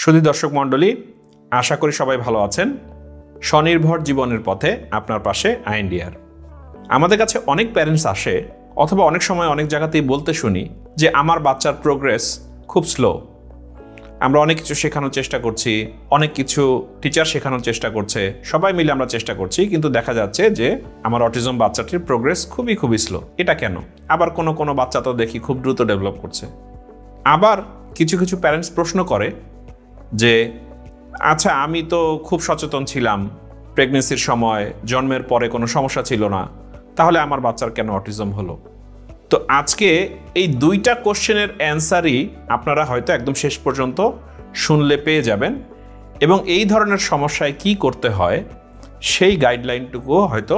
সুধী দর্শক মণ্ডলী, আশা করি সবাই ভালো আছেন। স্বনির্ভর জীবনের পথে আপনার পাশে আইএনডিআর। আমাদের কাছে অনেক প্যারেন্টস আসে অথবা অনেক সময় অনেক জায়গাতেই বলতে শুনি যে আমার বাচ্চার প্রোগ্রেস খুব স্লো। আমরা অনেক কিছু শেখানোর চেষ্টা করছি, অনেক কিছু টিচার শেখানোর চেষ্টা করছে, সবাই মিলে আমরা চেষ্টা করছি, কিন্তু দেখা যাচ্ছে যে আমার অটিজম বাচ্চাটির প্রোগ্রেস খুবই স্লো। এটা কেন? আবার কোনো বাচ্চা তো দেখি খুব দ্রুত ডেভেলপ করছে। আবার কিছু প্যারেন্টস প্রশ্ন করে যে আচ্ছা, আমি তো খুব সচেতন ছিলাম, প্রেগনেন্সির সময়, জন্মের পরে কোনো সমস্যা ছিল না, তাহলে আমার বাচ্চার কেন অটিজম হলো? তো আজকে এই দুইটা কোশ্চেনের অ্যান্সারই আপনারা হয়তো একদম শেষ পর্যন্ত শুনলে পেয়ে যাবেন, এবং এই ধরনের সমস্যায় কি করতে হয় সেই গাইডলাইনটুকুও হয়তো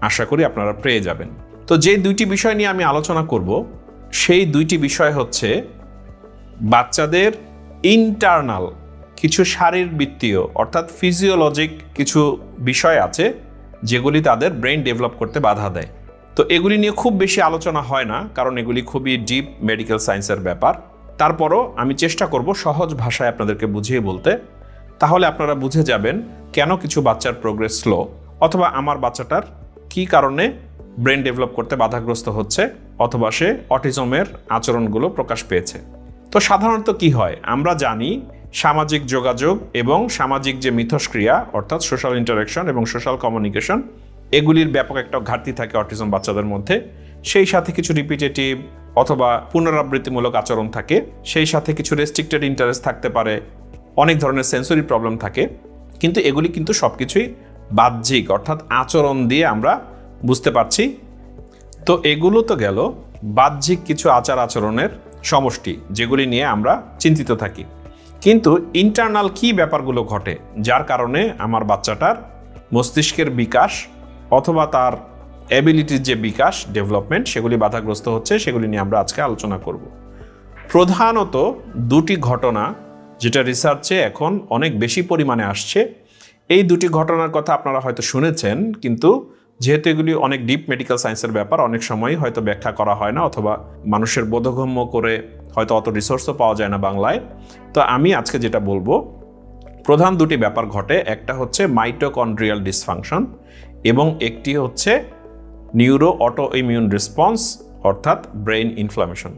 আশা করি আপনারা পেয়ে যাবেন। তো যে দুইটি বিষয় নিয়ে আমি আলোচনা করব, সেই দুইটি বিষয় হচ্ছে বাচ্চাদের ইন্টারনাল কিছু শারীরবৃত্তীয় অর্থাৎ ফিজিওলজিক কিছু বিষয় আছে যেগুলি তাদের ব্রেন ডেভেলপ করতে বাধা দেয়। তো এগুলি নিয়ে খুব বেশি আলোচনা হয় না, কারণ এগুলি খুবই ডিপ মেডিকেল সায়েন্সের ব্যাপার। তারপরও আমি চেষ্টা করব সহজ ভাষায় আপনাদেরকে বুঝিয়ে বলতে, তাহলে আপনারা বুঝে যাবেন কেন কিছু বাচ্চার প্রোগ্রেস স্লো, অথবা আমার বাচ্চাটার কি কারণে ব্রেন ডেভেলপ করতে বাধাগ্রস্ত হচ্ছে, অথবা সে অটিজমের আচরণগুলো প্রকাশ পেয়েছে। তো সাধারণত কি হয় আমরা জানি, সামাজিক যোগাযোগ এবং সামাজিক যে মিথস্ক্রিয়া অর্থাৎ সোশ্যাল ইন্টারাকশন এবং সোশ্যাল কমিউনিকেশন, এগুলির ব্যাপক একটা ঘাটতি থাকে অটিজম বাচ্চাদের মধ্যে। সেই সাথে কিছু রিপিটেটিভ অথবা পুনরাবৃত্তিমূলক আচরণ থাকে, সেই সাথে কিছু রেস্ট্রিক্টেড ইন্টারেস্ট থাকতে পারে, অনেক ধরনের সেন্সরি প্রবলেম থাকে। কিন্তু এগুলি কিন্তু সবকিছুই বাহ্যিক অর্থাৎ আচরণ দিয়ে আমরা বুঝতে পারছি। তো এগুলো তো গেল বাহ্যিক কিছু আচার আচরণের সমষ্টি, যেগুলি নিয়ে আমরা চিন্তিত থাকি। কিন্তু ইন্টারনাল কি ব্যাপারগুলো ঘটে যার কারণে আমার বাচ্চাটার মস্তিষ্কের বিকাশ অথবা তার অ্যাবিলিটির যে বিকাশ ডেভেলপমেন্ট সেগুলি বাধাগ্রস্ত হচ্ছে, সেগুলি নিয়ে আমরা আজকে আলোচনা করব। প্রধানত দুটি ঘটনা যেটা রিসার্চে এখন অনেক বেশি পরিমাণে আসছে, এই দুটি ঘটনার কথা আপনারা হয়তো শুনেছেন, কিন্তু যেহেতু এগুলি অনেক ডিপ মেডিকেল সায়েন্সের ব্যাপার, অনেক সময় হয়তো ব্যাখ্যা করা হয় না অথবা মানুষের বোধগম্য করে হয়তো অত রিসোর্সও পাওয়া যায় না বাংলায়। তো আমি আজকে যেটা বলবো, প্রধান দুটি ব্যাপার ঘটে। একটা হচ্ছে মাইটোকন্ড্রিয়াল ডিসফাংশন এবং একটি হচ্ছে নিউরো অটো ইমিউন রেসপন্স অর্থাৎ ব্রেইন ইনফ্লামেশন।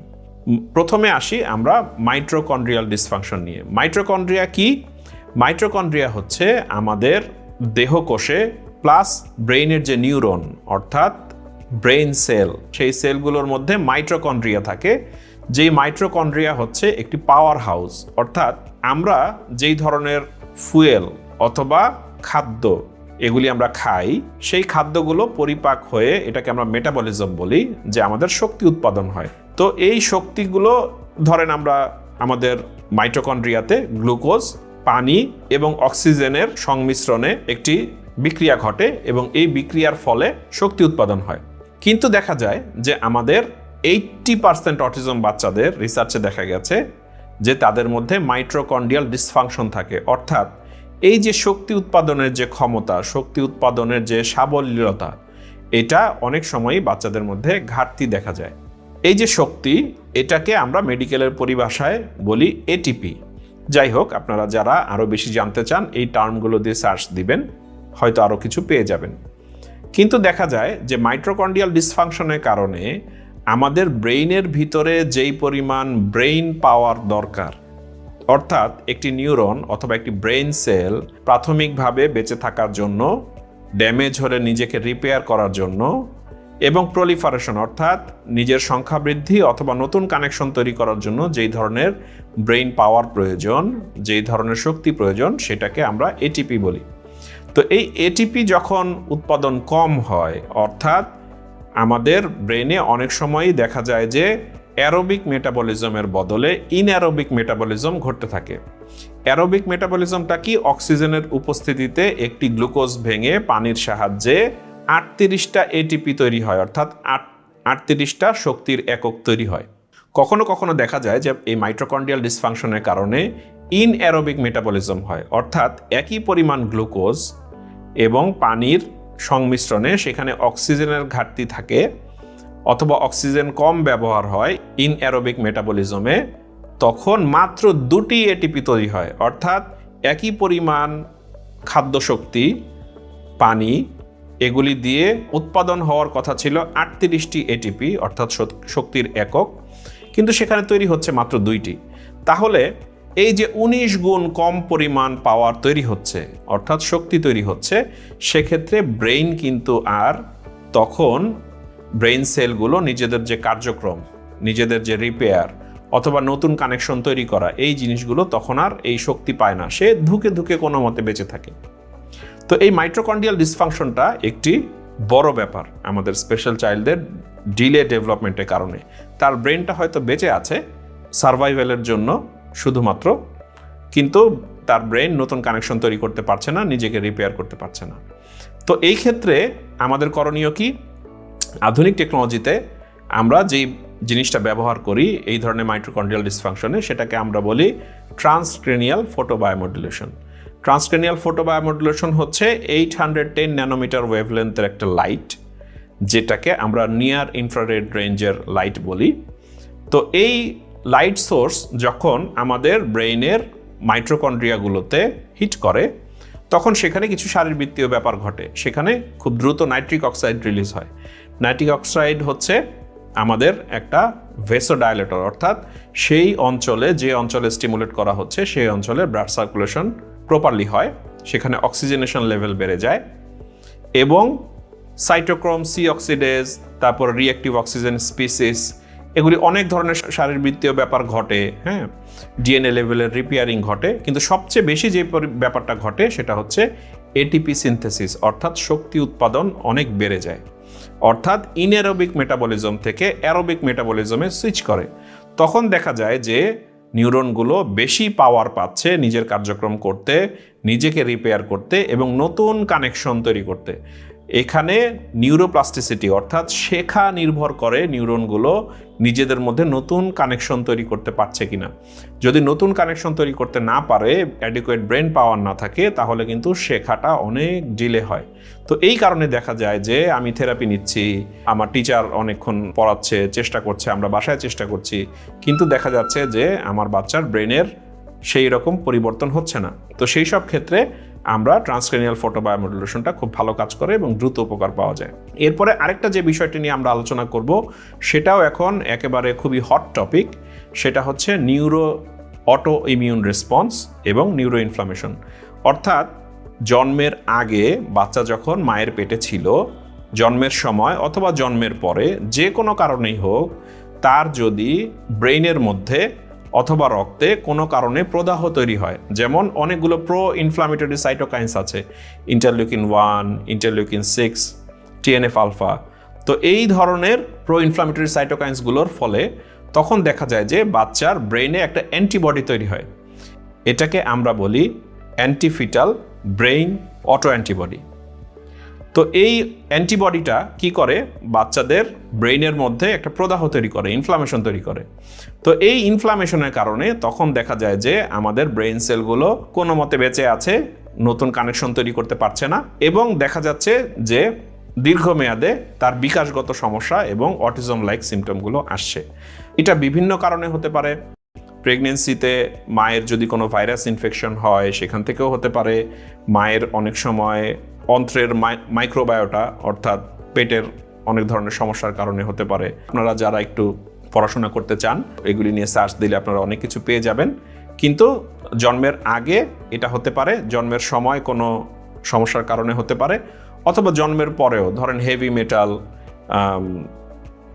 প্রথমে আসি আমরা মাইটোকন্ড্রিয়াল ডিসফাংশন নিয়ে। মাইটোকন্ড্রিয়া কি? মাইটোকন্ড্রিয়া হচ্ছে আমাদের দেহকোষে প্লাস ব্রেইনের যে নিউরন অর্থাৎ ব্রেইন সেল, সেই সেলগুলোর মধ্যে মাইটোকন্ড্রিয়া থাকে। যেই মাইটোকন্ড্রিয়া হচ্ছে একটি পাওয়ার হাউস, অর্থাৎ আমরা যেই ধরনের ফুয়েল অথবা খাদ্য এগুলি আমরা খাই, সেই খাদ্যগুলো পরিপাক হয়ে, এটাকে আমরা মেটাবলিজম বলি, যে আমাদের শক্তি উৎপাদন হয়। তো এই শক্তিগুলো ধরেন আমরা আমাদের মাইটোকন্ড্রিয়াতে গ্লুকোজ, পানি এবং অক্সিজেনের সংমিশ্রণে একটি বিক্রিয়া ঘটে এবং এই বিক্রিয়ার ফলে শক্তি উৎপাদন হয়। কিন্তু দেখা যায় যে আমাদের 80% অটিজম বাচ্চাদের রিসার্চে দেখা গেছে যে তাদের মধ্যে মাইটোকন্ড্রিয়াল ডিসফাংশন থাকে, অর্থাৎ এই যে শক্তি উৎপাদনের যে ক্ষমতা, শক্তি উৎপাদনের যে সাবলীলতা, এটা অনেক সময়ই বাচ্চাদের মধ্যে ঘাটতি দেখা যায়। এই যে শক্তি, এটাকে আমরা মেডিকেলের পরিভাষায় বলি এটিপি। যাই হোক, আপনারা যারা আরও বেশি জানতে চান এই টার্মগুলো দিয়ে সার্চ দিবেন, হয়তো আরও কিছু পেয়ে যাবেন। কিন্তু দেখা যায় যে মাইটোকন্ড্রিয়াল ডিসফাংশনের কারণে আমাদের ব্রেইনের ভিতরে যেই পরিমাণ ব্রেইন পাওয়ার দরকার, অর্থাৎ একটি নিউরন অথবা একটি ব্রেইন সেল প্রাথমিকভাবে বেঁচে থাকার জন্য, ড্যামেজ হলে নিজেকে রিপেয়ার করার জন্য এবং প্রলিফারেশন অর্থাৎ নিজের সংখ্যা বৃদ্ধি অথবা নতুন কানেকশন তৈরি করার জন্য যেই ধরনের ব্রেইন পাওয়ার প্রয়োজন, যেই ধরনের শক্তি প্রয়োজন, সেটাকে আমরা এটিপি বলি। তো এই এটিপি যখন উৎপাদন কম হয়, অর্থাৎ আমাদের ব্রেনে অনেক সময়ই দেখা যায় যে অ্যারোবিক মেটাবলিজমের বদলে ইনঅ্যারোবিক মেটাবলিজম ঘটতে থাকে। অ্যারোবিক মেটাবলিজমটা কি? অক্সিজেনের উপস্থিতিতে একটি গ্লুকোজ ভেঙে পানির সাহায্যে 38টা এটিপি তৈরি হয়, অর্থাৎ 38টা শক্তির একক তৈরি হয়। কখনো দেখা যায় যে এই মাইটোকন্ড্রিয়াল ডিসফাংশনের কারণে ইনঅ্যারোবিক মেটাবলিজম হয়, অর্থাৎ একই পরিমাণ গ্লুকোজ এবং পানির সংমিশ্রণে সেখানে অক্সিজেনের ঘাটতি থাকে অথবা অক্সিজেন কম ব্যবহার হয় ইনঅ্যারোবিক মেটাবলিজমে, তখন মাত্র 2টি এটিপি তৈরি হয়, অর্থাৎ একই পরিমাণ খাদ্য শক্তি, পানি, এগুলি দিয়ে উৎপাদন হওয়ার কথা ছিল 38টি এটিপি অর্থাৎ শক্তির একক, কিন্তু সেখানে তৈরি হচ্ছে মাত্র 2টি। তাহলে এই যে 19 গুণ কম পরিমাণ পাওয়ার তৈরি হচ্ছে অর্থাৎ শক্তি তৈরি হচ্ছে, সেক্ষেত্রে ব্রেইন কিন্তু আর তখন ব্রেইন সেলগুলো নিজেদের যে কার্যক্রম, নিজেদের যে রিপেয়ার অথবা নতুন কানেকশন তৈরি করা, এই জিনিসগুলো তখন আর এই শক্তি পায় না, সে ধুকে ধুকে কোনো মতে বেঁচে থাকে। তো এই মাইটোকন্ড্রিয়াল ডিসফাংশনটা একটি বড় ব্যাপার আমাদের স্পেশাল চাইল্ডদের ডিলে ডেভেলপমেন্টের কারণে। তার ব্রেনটা হয়তো বেঁচে আছে সার্ভাইভালের জন্য শুধুমাত্র, কিন্তু তার ব্রেন নতুন কানেকশন তৈরি করতে পারছে না, নিজেকে রিপেয়ার করতে পারছে না। তো এই ক্ষেত্রে আমাদের করণীয় কি? আধুনিক টেকনোলজিতে আমরা যেই জিনিসটা ব্যবহার করি এই ধরনের মাইটোকন্ড্রিয়াল ডিসফাংশনে, সেটাকে আমরা বলি ট্রান্সক্রেনিয়াল ফটোবায়োমডুলেশন। ট্রান্সক্রেনিয়াল ফটোবায়োমডুলেশন হচ্ছে 810 ন্যানোমিটার ওয়েভলেন্থের একটা লাইট, যেটাকে আমরা নিয়ার ইনফ্রারেড রেঞ্জের লাইট বলি। তো এই লাইট সোর্স যখন আমাদের ব্রেইনের মাইটোকন্ড্রিয়াগুলোতে হিট করে, তখন সেখানে কিছু শারীরবৃত্তীয় ব্যাপার ঘটে। সেখানে খুব দ্রুত নাইট্রিক অক্সাইড রিলিজ হয়। নাইট্রিক অক্সাইড হচ্ছে আমাদের একটা ভেসোডাইলেটর, অর্থাৎ সেই অঞ্চলে, যে অঞ্চলে স্টিমুলেট করা হচ্ছে সেই অঞ্চলে ব্লাড সার্কুলেশন প্রপারলি হয়, সেখানে অক্সিজেনেশন লেভেল বেড়ে যায় এবং সাইটোক্রোম সি অক্সিডেজ, তারপর রিঅ্যাক্টিভ অক্সিজেন স্পিসিস, এগুলি অনেক ধরনের শারীরবৃত্তীয় ব্যাপার ঘটে। হ্যাঁ, ডিএনএ লেভেলের রিপেয়ারিং ঘটে, কিন্তু সবচেয়ে বেশি যে ব্যাপারটা ঘটে সেটা হচ্ছে এটিপি সিনথেসিস, অর্থাৎ শক্তি উৎপাদন অনেক বেড়ে যায়, অর্থাৎ ইনএরোবিক মেটাবলিজম থেকে অ্যারোবিক মেটাবলিজমে সুইচ করে। তখন দেখা যায় যে নিউরনগুলো বেশি পাওয়ার পাচ্ছে নিজের কার্যক্রম করতে, নিজেকে রিপেয়ার করতে এবং নতুন কানেকশন তৈরি করতে। এখানে নিউরোপ্লাস্টিসিটি অর্থাৎ শেখা নির্ভর করে নিউরনগুলো নিজেদের মধ্যে নতুন কানেকশন তৈরি করতে পারছে কিনা। যদি নতুন কানেকশন তৈরি করতে না পারে, অ্যাডিকুয়েট ব্রেন পাওয়ার না থাকে, তাহলে কিন্তু শেখাটা অনেক ডিলে হয়। তো এই কারণে দেখা যায় যে আমি থেরাপি নিচ্ছি, আমার টিচার অনেকক্ষণ পড়াচ্ছে, চেষ্টা করছে, আমরা বাসায় চেষ্টা করছি, কিন্তু দেখা যাচ্ছে যে আমার বাচ্চার ব্রেনের সেই রকম পরিবর্তন হচ্ছে না। তো সেই সব ক্ষেত্রে আমরা ট্রান্সক্রেনিয়াল ফটোবায়োমডুলেশনটা খুব ভালো কাজ করে এবং দ্রুত উপকার পাওয়া যায়। এরপরে আরেকটা যে বিষয়টি নিয়ে আমরা আলোচনা করব, সেটাও এখন একেবারে খুবই হট টপিক, সেটা হচ্ছে নিউরো অটো ইমিউন রেসপন্স এবং নিউরো ইনফ্লামেশন। অর্থাৎ জন্মের আগে বাচ্চা যখন মায়ের পেটে ছিল, জন্মের সময় অথবা জন্মের পরে, যে কোনো কারণেই হোক, তার যদি ব্রেইনের মধ্যে অথবা রক্তে কোনো কারণে প্রদাহ তৈরি হয়, যেমন অনেকগুলো প্রো ইনফ্লামেটরি সাইটোকাইন্স আছে, ইন্টারলিউকিন 1, ইন্টারলিউকিন 6, টিএনএফ আলফা। তো এই ধরনের প্রো ইনফ্লামেটরি সাইটোকাইন্সগুলোর ফলে তখন দেখা যায় যে বাচ্চার ব্রেইনে একটা অ্যান্টিবডি তৈরি হয়। এটাকে আমরা বলি অ্যান্টিফিটাল ব্রেইন অটো অ্যান্টিবডি। তো এই অ্যান্টিবডিটা কি করে? বাচ্চাদের ব্রেইনের মধ্যে একটা প্রদাহ তৈরি করে, ইনফ্লামেশন তৈরি করে। তো এই ইনফ্লামেশনের কারণে তখন দেখা যায় যে আমাদের ব্রেইন সেলগুলো কোনো মতে বেঁচে আছে, নতুন কানেকশন তৈরি করতে পারছে না, এবং দেখা যাচ্ছে যে দীর্ঘমেয়াদে তার বিকাশগত সমস্যা এবং অটিজম লাইক সিমটমগুলো আসছে। এটা বিভিন্ন কারণে হতে পারে। প্রেগনেন্সিতে মায়ের যদি কোনো ভাইরাস ইনফেকশন হয়, সেখান থেকেও হতে পারে। মায়ের অনেক সময় অন্ত্রের মাইক্রোবায়োটা অর্থাৎ পেটের অনেক ধরনের সমস্যার কারণে হতে পারে। আপনারা যারা একটু পড়াশোনা করতে চান, এগুলি নিয়ে সার্চ দিলে আপনারা অনেক কিছু পেয়ে যাবেন। কিন্তু জন্মের আগে এটা হতে পারে, জন্মের সময় কোনো সমস্যার কারণে হতে পারে, অথবা জন্মের পরেও, ধরেন হেভি মেটাল,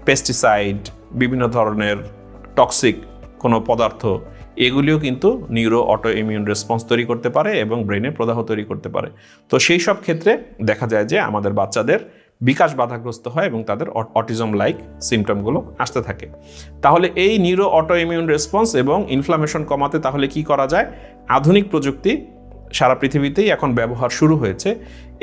পেস্টিসাইড, বিভিন্ন ধরনের টক্সিক কোনো পদার্থ, এগুলিও কিন্তু নিউরো অটো ইমিউন রেসপন্স তৈরি করতে পারে এবং ব্রেনে প্রদাহ তৈরি করতে পারে। তো সেই সব ক্ষেত্রে দেখা যায় যে আমাদের বাচ্চাদের বিকাশ বাধাগ্রস্ত হয় এবং তাদের অটিজম লাইক সিমটমগুলো আসতে থাকে। তাহলে এই নিউরো অটো ইমিউন রেসপন্স এবং ইনফ্লামেশন কমাতে তাহলে কি করা যায়? আধুনিক প্রযুক্তি সারা পৃথিবীতেই এখন ব্যবহার শুরু হয়েছে।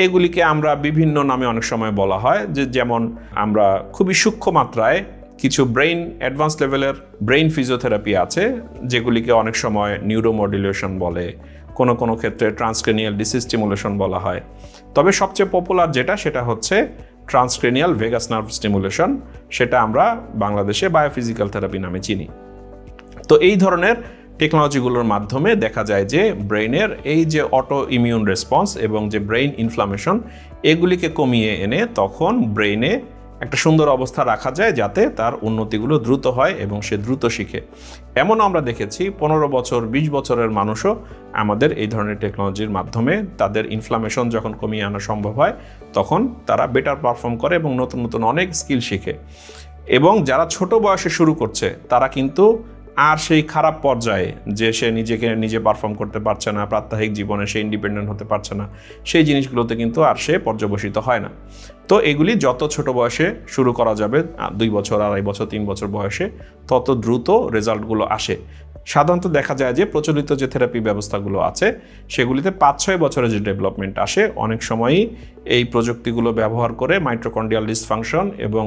এগুলিকে আমরা বিভিন্ন নামে অনেক সময় বলা হয়, যে যেমন আমরা খুবই সূক্ষ্ম মাত্রায় কিছু ব্রেইন অ্যাডভান্স লেভেলের ব্রেইন ফিজিওথেরাপি আছে, যেগুলিকে অনেক সময় নিউরোমডুলেশন বলে, কোনো কোনো ক্ষেত্রে ট্রান্সক্রেনিয়াল ডিসস্টিমুলেশন বলা হয়। তবে সবচেয়ে পপুলার যেটা, সেটা হচ্ছে ট্রান্সক্রেনিয়াল ভেগাস নার্ভ স্টিমুলেশন, সেটা আমরা বাংলাদেশে বায়োফিজিক্যাল থেরাপি নামে চিনি। তো এই ধরনের টেকনোলজিগুলোর মাধ্যমে দেখা যায় যে ব্রেইনের এই যে অটো ইমিউন রেসপন্স এবং যে ব্রেইন ইনফ্লামেশন এগুলিকে কমিয়ে এনে তখন ব্রেইনে একটা সুন্দর অবস্থা রাখা যায় যাতে তার উন্নতিগুলো দ্রুত হয় এবং সে দ্রুত শিখে। এমন আমরা দেখেছি 15 বছর 20 বছরের মানুষও আমাদের এই ধরনের টেকনোলজির মাধ্যমে তাদের ইনফ্লামেশন যখন কমিয়ে আনা সম্ভব হয় তখন তারা বেটার পারফর্ম করে এবং নতুন নতুন অনেক স্কিল শিখে। এবং যারা ছোট বয়সে শুরু করছে তারা কিন্তু আর সেই খারাপ পর্যায়ে যে সে নিজেকে নিজে পারফর্ম করতে পারছে না, প্রাত্যহিক জীবনে সে ইন্ডিপেন্ডেন্ট হতে পারছে না, সেই জিনিসগুলোতে কিন্তু আর সে পর্যবসিত হয় না। তো এগুলি যত ছোট বয়সে শুরু করা যাবে 2 বছর, 2.5 বছর, 3 বছর বয়সে তত দ্রুত রেজাল্টগুলো আসে। সাধারণত দেখা যায় যে প্রচলিত যে থেরাপি ব্যবস্থাগুলো আছে সেগুলিতে 5-6 বছরে যে ডেভেলপমেন্ট আসে, অনেক সময়ই এই প্রযুক্তিগুলো ব্যবহার করে মাইটোকন্ড্রিয়াল ডিসফাংশন এবং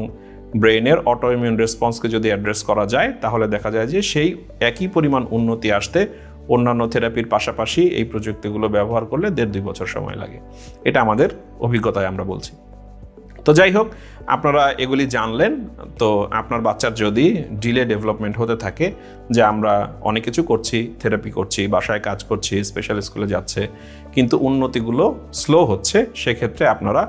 ব্রেইনের অটোইমিউন রেসপন্সকে যদি অ্যাড্রেস করা যায় তাহলে দেখা যায় যে সেই একই পরিমাণ উন্নতি আসতে অন্যান্য থেরাপির পাশাপাশি এই প্রযুক্তিগুলো ব্যবহার করলে 1.5-2 বছর সময় লাগে। এটা আমাদের অভিজ্ঞতায় আমরা বলছি। তো যাই হোক, আপনারা এগুলি জানলেন। তো আপনার বাচ্চার যদি ডিলে ডেভেলপমেন্ট হতে থাকে, যে আমরা অনেক কিছু করছি, থেরাপি করছি, বাসায় কাজ করছি, স্পেশাল স্কুলে যাচ্ছে, কিন্তু উন্নতিগুলো স্লো হচ্ছে, সেক্ষেত্রে আপনারা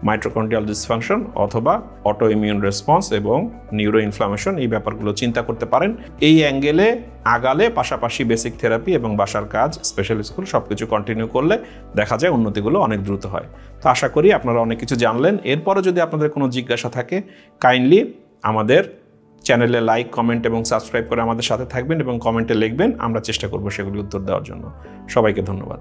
মাইটোকন্ড্রিয়াল ডিসফাংশন অথবা অটো ইমিউন রেসপন্স এবং নিউরো ইনফ্লামেশন এই ব্যাপারগুলো চিন্তা করতে পারেন। এই অ্যাঙ্গেলে আগালে পাশাপাশি বেসিক থেরাপি এবং বাসার কাজ, স্পেশাল স্কুল সব কিছু কন্টিনিউ করলে দেখা যায় উন্নতিগুলো অনেক দ্রুত হয়। তো আশা করি আপনারা অনেক কিছু জানলেন। এরপরে যদি আপনাদের কোনো জিজ্ঞাসা থাকে কাইন্ডলি আমাদের চ্যানেলে লাইক, কমেন্ট এবং সাবস্ক্রাইব করে আমাদের সাথে থাকবেন এবং কমেন্টে লিখবেন। আমরা চেষ্টা করব সেগুলি উত্তর দেওয়ার জন্য। সবাইকে ধন্যবাদ।